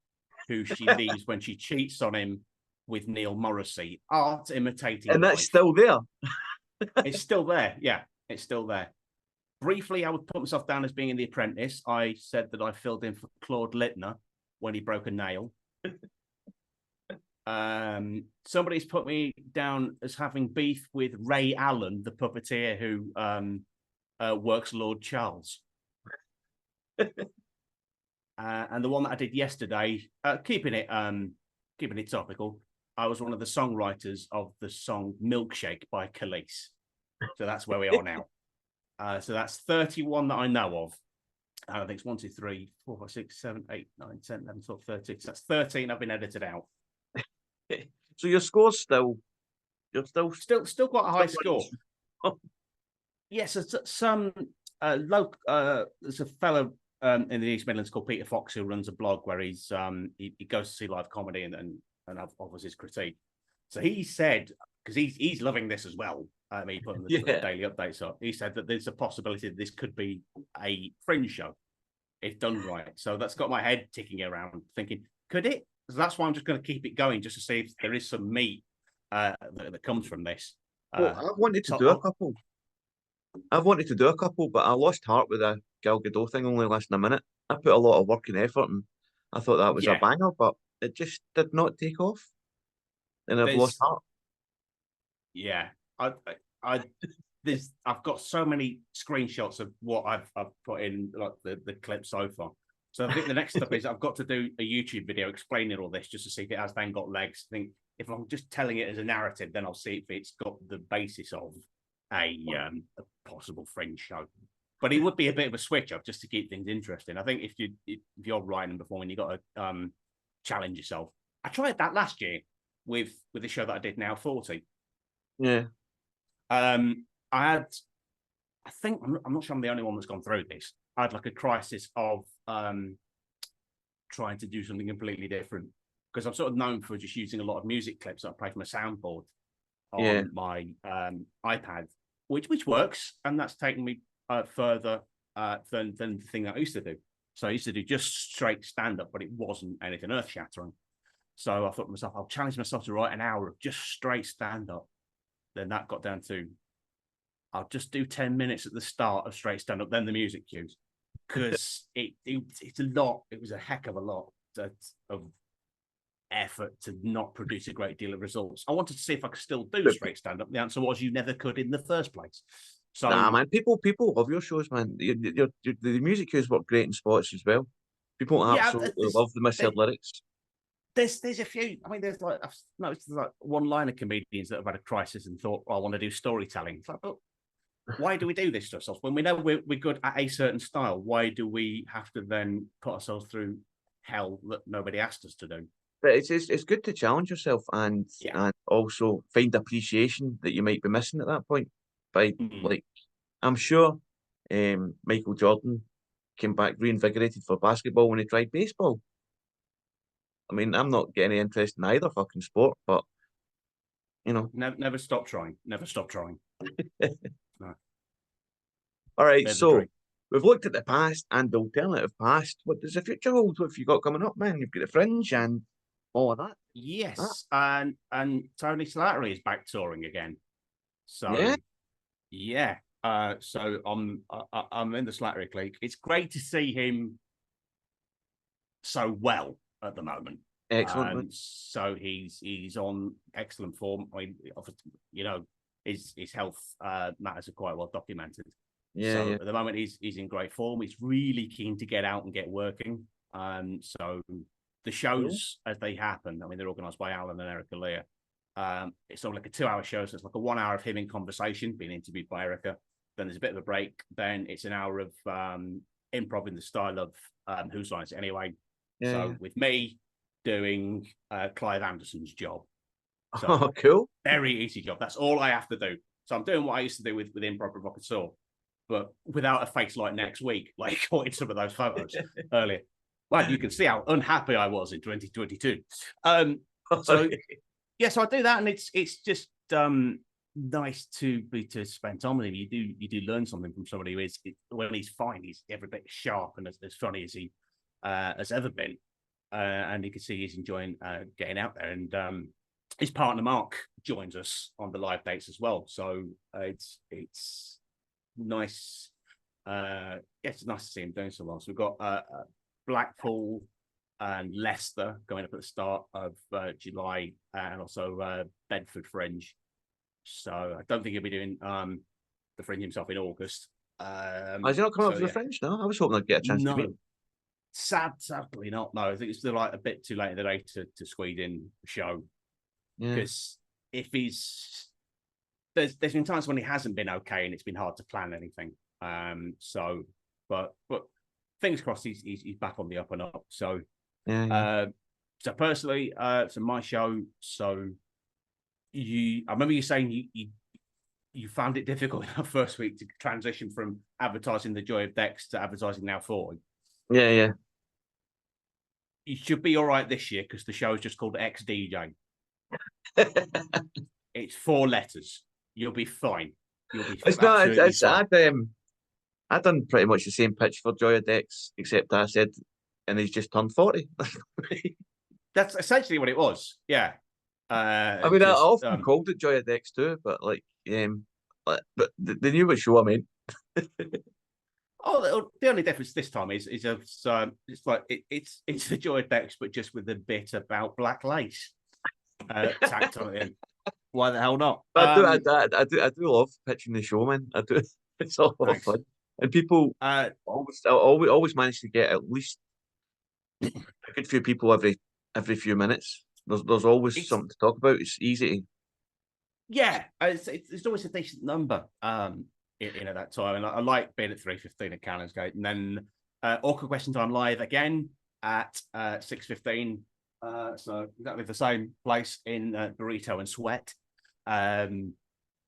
who she leaves when she cheats on him with Neil Morrissey. Art imitating And that's life. still there. It's still there. Yeah, it's still there. Briefly, I would put myself down as being in The Apprentice. I said that I filled in for Claude Littner when he broke a nail. Somebody's put me down as having beef with Ray Allen, the puppeteer who works Lord Charles. And the one that I did yesterday, keeping it topical, I was one of the songwriters of the song Milkshake by Khalees. So that's where we are now. So that's 31 that I know of. I think it's 1, 2, 3, 4, 5, 6, 7, 8, 9, 10, 11, 12, 13. So that's 13 I've been edited out. So your score's still Still quite a high score. Yes, some local. There's a fellow in the East Midlands called Peter Fox who runs a blog where he goes to see live comedy and offers his critique. So he said, because he's loving this as well. He put in the daily updates up. He said that there's a possibility that this could be a fringe show if done right. So that's got my head ticking around, thinking, could it? So that's why I'm just going to keep it going, just to see if there is some meat that comes from this. Well, I've wanted to do a couple. But I lost heart with a Gal Gadot thing only lasting a minute. I put a lot of work and effort, and I thought that was a banger, but it just did not take off, and I've lost heart. Yeah, I've got so many screenshots of what I've put in, like the clip so far. So I think the next step is I've got to do a YouTube video explaining all this, just to see if it has then got legs. I think if I'm just telling it as a narrative, then I'll see if it's got the basis of a possible fringe show. But it would be a bit of a switch up just to keep things interesting. I think if you're writing and performing, you got to challenge yourself. I tried that last year with the show that I did now, 40. Yeah. I think I'm not sure I'm the only one that's gone through this. I had like a crisis of trying to do something completely different, because I'm sort of known for just using a lot of music clips that I play from a soundboard on my iPad, which works, and that's taken me further than the thing that I used to do. So I used to do just straight stand-up, but it wasn't anything earth-shattering. So I thought to myself, I'll challenge myself to write an hour of just straight stand-up. Then that got down to, I'll just do 10 minutes at the start of straight stand-up, then the music cues. Because it's a lot. It was a heck of a lot of effort to not produce a great deal of results. I wanted to see if I could still do straight stand-up. The answer was you never could in the first place. So, nah, man, people love your shows, man. The music cues work great in spots as well. People absolutely love the misheard lyrics. There's a few. I mean, there's like, I've noticed like one-liner comedians that have had a crisis and thought, I want to do storytelling. It's like, but why do we do this to ourselves when we know we're good at a certain style? Why do we have to then put ourselves through hell that nobody asked us to do? But it's good to challenge yourself and also find appreciation that you might be missing at that point. By like, I'm sure Michael Jordan came back reinvigorated for basketball when he tried baseball. I mean, I'm not getting any interest in either fucking sport, but you know, never stop trying. Never stop trying. No. All right, so we've looked at the past and the alternative past. What does the future hold? What have you got coming up, man? You've got the Fringe and all of that. Yes, and Tony Slattery is back touring again. So yeah. So I'm in the Slattery League. It's great to see him so well at the moment. Excellent. So he's on excellent form. I mean, you know, his health matters are quite well documented. Yeah, So yeah. at the moment he's in great form. He's really keen to get out and get working. So the shows as they happen, I mean, they're organised by Alan and Erica Lear. It's sort of like a 2-hour show, so it's like a 1 hour of him in conversation, being interviewed by Erica. Then there's a bit of a break. Then it's an hour of improv in the style of Whose Line Is It Anyway? Yeah, So yeah. with me doing Clive Anderson's job. So Oh, cool. very easy job. That's all I have to do. So I'm doing what I used to do with improv provocateur, but without a face like next week, like in some of those photos earlier. Well, you can see how unhappy I was in 2022. So yeah, so I do that, and it's just nice to spend time with him. You do learn something from somebody who is, when he's fine, he's every bit sharp and as funny as he has ever been. And you can see he's enjoying getting out there. And his partner Mark joins us on the live dates as well. So it's nice. It's nice to see him doing so well. So we've got Blackpool and Leicester going up at the start of July, and also Bedford Fringe. So I don't think he'll be doing the Fringe himself in August. Is he not coming up for the Fringe? No, I was hoping I'd get a chance to meet him. Sadly not. No, I think it's still like a bit too late in the day to squeeze in the show. Because if he's there's been times when he hasn't been okay and it's been hard to plan anything. So but fingers crossed he's back on the up and up. So so personally, so my show, so I remember you saying you found it difficult in that first week to transition from advertising The Joy of Dex to advertising Now 40. Yeah. You should be all right this year because the show is just called XDJ. It's 4 letters. You'll be fine. You'll be absolutely fine. I'd done pretty much the same pitch for Joy of Dex, except I said, and he's just turned 40. That's essentially what it was. Yeah. I mean, I often called it Joy of Dex too, but but they knew what show I meant. Oh, the only difference this time is it's like it's the Joy of Dex, but just with a bit about black lace tacked on it. Why the hell not? I do love pitching the show, man. I do. It's all fun, and people always manage to get at least a good few people every few minutes. There's always something to talk about. It's easy. Yeah, it's always a decent number. In at that time, and I like being at 3:15 at Canonsgate, and then Awkward Question Time live again at 6:15. So exactly the same place in Burrito and Sweat, Burrito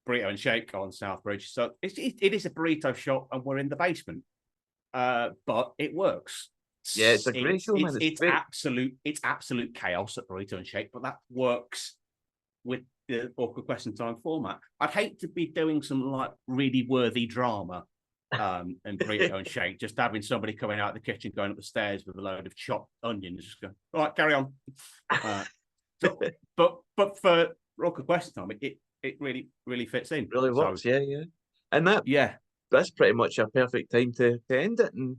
and Shake on Southbridge. So it is a burrito shop, and we're in the basement, but it works. Yeah, it's a great show, man. It's absolute chaos at Burrito and Shake, but that works with the Awkward Question Time format. I'd hate to be doing some like really worthy drama and Burrito and Shake, just having somebody coming out of the kitchen, going up the stairs with a load of chopped onions, just going, all right, carry on. But for Awkward Question Time, it really fits in. Really works, yeah. And that's pretty much a perfect time to end it, and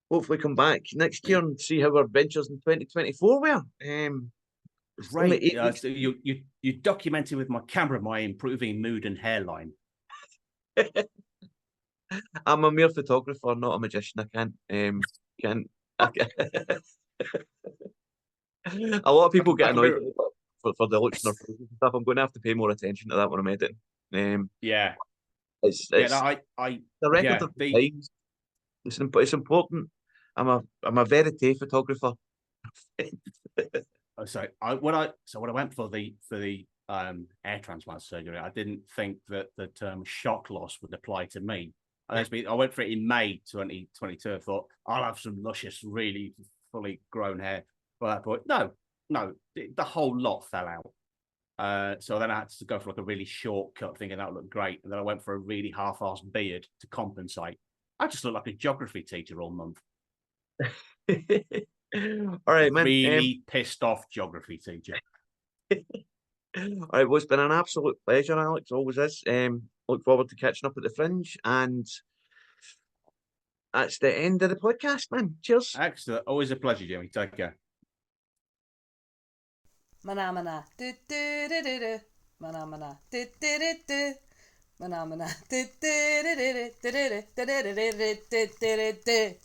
hopefully come back next year and see how our adventures in 2024 were. Great. So you documented with my camera my improving mood and hairline. I'm a mere photographer, not a magician. I can't. A lot of people get annoyed for the looks and stuff. I'm going to have to pay more attention to that when I'm editing. It's the record of the times. It's important. I'm a verite photographer. So when I went for the air transplant surgery, I didn't think that the term shock loss would apply to me. I went for it in May 2022. I thought I'll have some luscious, really fully grown hair by that point. No, the whole lot fell out. So then I had to go for like a really short cut, thinking that would look great. And then I went for a really half-assed beard to compensate. I just look like a geography teacher all month. All right, man. Really pissed off geography teacher. All right, well, it's been an absolute pleasure, Alex. Always is. Look forward to catching up at the Fringe, and that's the end of the podcast, man. Cheers. Excellent. Always a pleasure, Jimmy. Take care. Mana mana do do do do do. Mana mana do do do do. Mana mana do do do do do do do do do do do do do do.